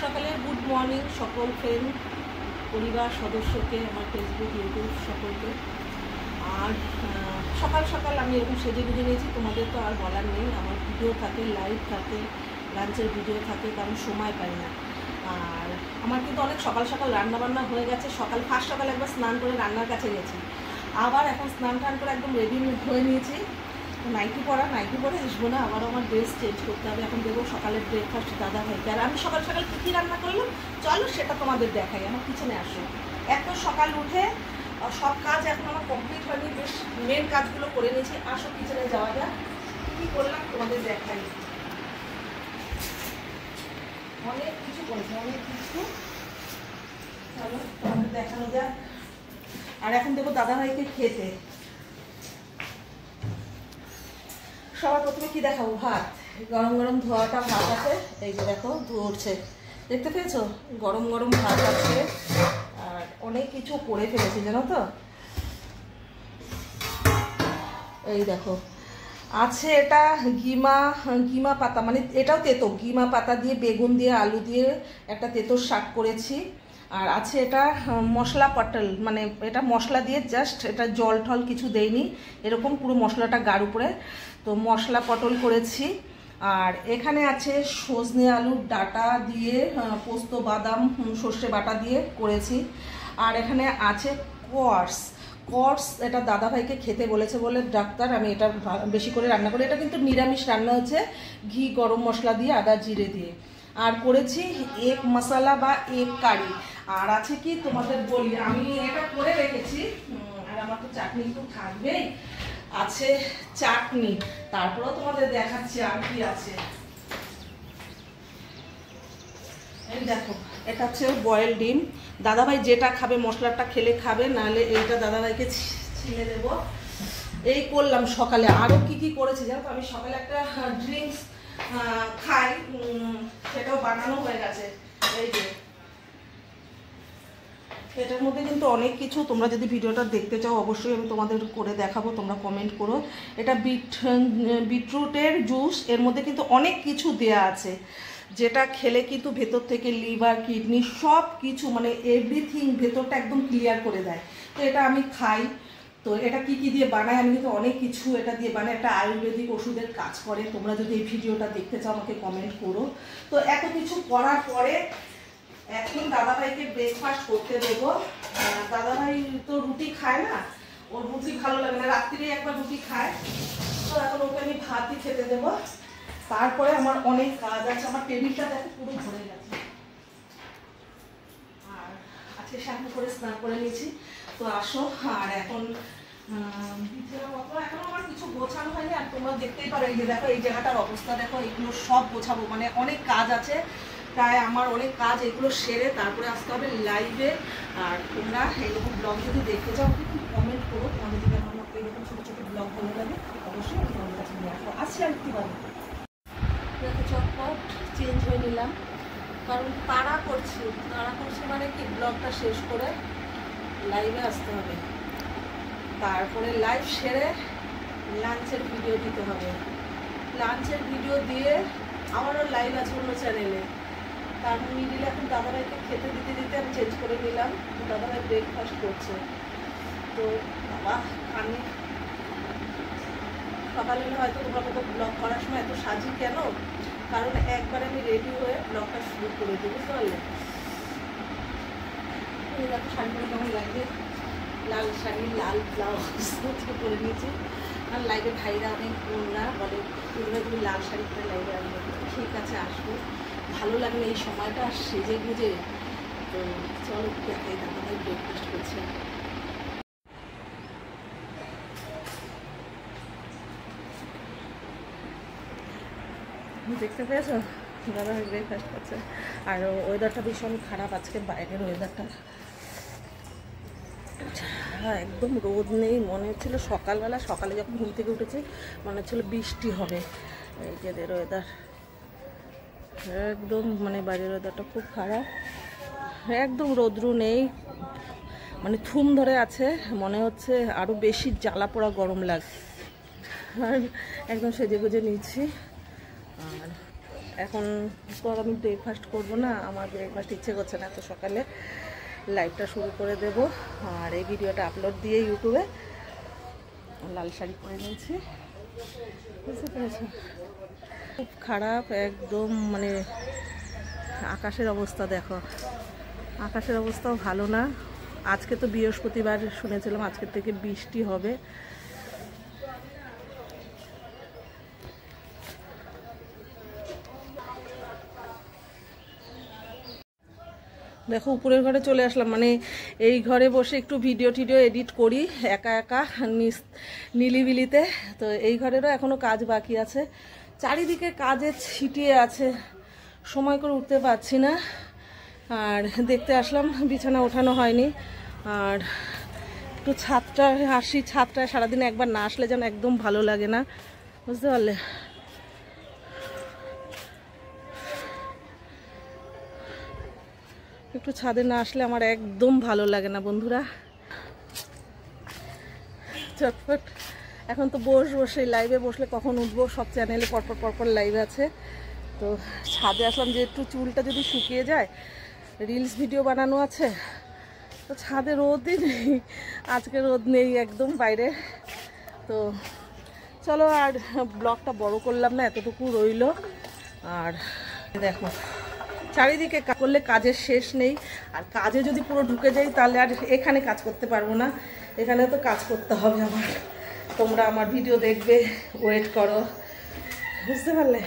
সকালের good morning সকল friend পরিবার সদস্যকে, আমার ফেসবুক ইউটিউব সকলকে। আর সকাল সকাল আমি এরকম সেজে গুজে নিয়েছি, তোমাদের তো আর বলার নেই। আমার ভিডিও থাকে, লাইভ থাকে, লাঞ্চের ভিডিও থাকে, কারণ সময় পাই না। আর আমার কিন্তু অনেক সকাল সকাল রান্নাবান্না হয়ে গেছে। ফার্স্ট সকাল একবার স্নান করে রান্নার কাছে গেছি, আবার এখন স্নান টান করে একদম রেডি হয়ে নিয়েছি। নাইটি পরে আসবো না, আবার আমার ড্রেস চেঞ্জ করতে হবে। এখন দেবো সকালের ব্রেকফাস্ট দাদা ভাইকে। আর আমি সকাল সকাল কী কী রান্না করলাম চলো সেটা তোমাদের দেখাই। আমার কিচেনে আসো, এত সকাল উঠে সব কাজ এখন আমার কমপ্লিট হয়নি, বেশ মেন কাজগুলো করে নিয়েছি। আসো কিচেনে যাওয়া যাক, কী করলাম তোমাদের দেখাই। অনেক কিছু করেছে, অনেক কিছু, চলো তোমাদের দেখানো যাক। আর এখন দেবো দাদা ভাইকে খেতে। সবার প্রথমে কি দেখাবো, ভাত। গরম গরম ধোয়াটা ভাত আছে, এই যে দেখো ধুয়োছে, দেখতে পেয়েছো? গরম গরম ভাত আছে। আর অনেক কিছু করে ফেলেছি জানো তো, এই দেখো আছে এটা গিমা পাতা, মানে এটাও তেতো, গিমা পাতা দিয়ে বেগুন দিয়ে আলু দিয়ে একটা তেতোর শাক করেছি। আর আছে এটা মশলা পটল, মানে এটা মশলা দিয়ে জাস্ট, এটা জল টল কিছু দেইনি, এরকম পুরো মশলাটা গাঢ় উপরে, তো মশলা পটল করেছি। আর এখানে আছে সজনে আলুর ডাঁটা দিয়ে পোস্ত বাদাম সর্ষে বাটা দিয়ে করেছি। আর এখানে আছে কর্স, এটা দাদাভাইকে খেতে বলেছে বলে ডাক্তার, আমি এটা বেশি করে রান্না করি। এটা কিন্তু নিরামিষ রান্না হচ্ছে, ঘি গরম মশলা দিয়ে আদা জিরে দিয়ে। আর করেছি এক মশলা বা এক কারি। আর আছে কি তোমাদের বলি, আমি এটা করে রেখেছি। আর আমার তো চাটনি তো থাকবেই, আছে চাটনি। তারপরেও তোমাদের দেখাচ্ছি আর কি আছে। এই দেখো, এটা হচ্ছে বয়েল ডিম। দাদাভাই যেটা খাবে, মশলাটা খেলে খাবে, নাহলে এইটা দাদাভাইকে ছিলে দেবো। এই করলাম সকালে। আরও কি কি করেছি জানো তো, আমি সকালে একটা ড্রিঙ্কস খাই, সেটাও বানানো হয়ে গেছে। এই যে এটার মধ্যে কিন্তু অনেক কিছু, তোমরা যদি ভিডিওটা দেখতে চাও অবশ্যই আমি তোমাদের করে দেখাবো, তোমরা কমেন্ট করো। এটা বিটরুটের জুস, এর মধ্যে কিন্তু অনেক কিছু দেয়া আছে, যেটা খেলে কিন্তু ভেতর থেকে লিভার কিডনি সব কিছু, মানে এভরিথিং ভেতরটা একদম ক্লিয়ার করে দেয়। তো এটা আমি খাই। তো এটা কি কি দিয়ে বানায়, আমি কিন্তু অনেক কিছু এটা দিয়ে বানাই, একটা আয়ুর্বেদিক ওষুধের কাজ করে। তোমরা যদি এই ভিডিওটা দেখতে চাও আমাকে কমেন্ট করো। তো এত কিছু করার পরে এখন দাদাভাইকে ব্রেকফাস্ট করতে দেবো। দাদাভাই তো রুটি খায় না, ওর রুটি ভালো লাগে না, রাত্রিরে একবার রুটি খায়। তো এখন ওকে আমি ভাতই খেতে দেবো। তারপরে আমার অনেক কাজ আছে, আমার টেবিলটা দেখো পুরো ভরে গেছে। আর আজকে শ্যাম্পু করে স্নান করে নিয়েছি। তো আসো, আর এখন এখন আমার কিছু গোছানো হয়নি। আর তোমরা দেখতেই পারো, এই যে দেখো এই জায়গাটার অবস্থা দেখো, এগুলো সব গোছাবো, মানে অনেক কাজ আছে। প্রায় আমার অনেক কাজ, এগুলো সেরে তারপরে আসতে হবে লাইভে। আর তোমরা এইরকম ব্লগ যদি দেখতে চাও একটু কমেন্ট করো, তোমাদের যদি আমার এইরকম ছোটো ছোটো ব্লগ ভালো লাগে অবশ্যই আমি তোমাদের কাছে নিয়ে আসবো। আসছি আর কি বলো, দেখো চটপট চেঞ্জ হয়ে নিলাম, কারণ তাড়া করছি মানে কি, ব্লগটা শেষ করে লাইভে আসতে হবে, তারপরে লাইভ সেরে লাঞ্চের ভিডিও দিতে হবে। লাঞ্চের ভিডিও দিয়ে আমারও লাইভ আছে অন্য চ্যানেলে। তার মিডিলে এখন দাদাভাইকে খেতে দিতে দিতে আমি চেঞ্জ করে নিলাম। দাদাভাই ব্রেকফাস্ট করছে। তো বাবা, আমি সকালে হয়তো তোমরা কত ব্লগ করার সময় এত সাজি কেন, কারণ একবার আমি রেডি হয়ে ব্লগটা শুরু করে দিই, বুঝতে পারলে? দেখো শাড়িগুলো কেমন লাগবে, লাল শাড়ি, লাল ব্লাউজ করে নিয়েছি। আর লাইভে ভাইরা অনেক বোনরা বলে তুমি লাল শাড়ি পরে লাইভে আসবে। ঠিক আছে, আসবো, ভালো লাগলে এই সময়টা সেজে গুজে। তো চলো দেখাই, দাদাভাই ব্রেকফাস্ট করছে। দেখতে পেয়েছো, দাদাভাই ব্রেকফাস্ট করছে। আর ওয়েদারটা ভীষণ খারাপ আজকে, বাইরের ওয়েদারটা একদম রোদ নেই। মনে হচ্ছিলো সকালে যখন ঘুম থেকে উঠেছি মনে হচ্ছিলো বৃষ্টি হবে। এই যে ওয়েদার একদম, মানে বাইরের ওয়েদারটা খুব খারাপ, একদম রোদ্রু নেই, মানে থুম ধরে আছে, মনে হচ্ছে আরও বেশি জ্বালা পোড়া গরম লাগে। আর একদম সেজে গুজে নিচ্ছি। আর এখন তো আর আমি ব্রেকফাস্ট করবো না, আমার ব্রেকফাস্ট ইচ্ছে করছে না, তো সকালে লাইভটা শুরু করে দেব আর এই ভিডিওটা আপলোড দিয়ে ইউটিউবে। লাল শাড়ি পরে নিয়েছি, বুঝতে পেরেছো? খুব খারাপ একদম, মানে আকাশের অবস্থা দেখো, আকাশের অবস্থাও ভালো না। আজকে তো বৃহস্পতিবার, শুনেছিলাম আজকের থেকে বৃষ্টি হবে। দেখো উপরের ঘরে চলে আসলাম, মানে এই ঘরে বসে একটু ভিডিও টিডিও এডিট করি একা একা নিলিবিলিতে। তো এই ঘরেরও এখনও কাজ বাকি আছে, চারিদিকে কাজে ছিটিয়ে আছে, সময় করে উঠতে পারছি না। আর দেখতে আসলাম, বিছানা ওঠানো হয়নি। আর একটু ছাদটায় আসি, ছাদটায় সারাদিন একবার না আসলে যেন একদম ভালো লাগে না, বুঝতে পারলে? একটু ছাদে না আসলে আমার একদম ভালো লাগে না বন্ধুরা। চটপট এখন তো বসে লাইভে বসলে কখন উঠবো, সব চ্যানেলে পরপর লাইভ আছে। তো ছাদে আসলাম যে একটু চুলটা যদি শুকিয়ে যায়, রিলস ভিডিও বানানো আছে। তো ছাদে রোদই নেই, আজকে রোদ নেই একদম বাইরে। তো চলো, আর ব্লগটা বড় করলাম না, এতটুকু রইলো। আর দেখো চারিদিকে করলে কাজের শেষ নেই, আর কাজে যদি পুরো ঢুকে যাই তাহলে আর এখানে কাজ করতে পারবো না, এখানে তো কাজ করতে হবে আমার। তোমরা আমার ভিডিও দেখবে, ওয়েট করো, বুঝতে পারলে?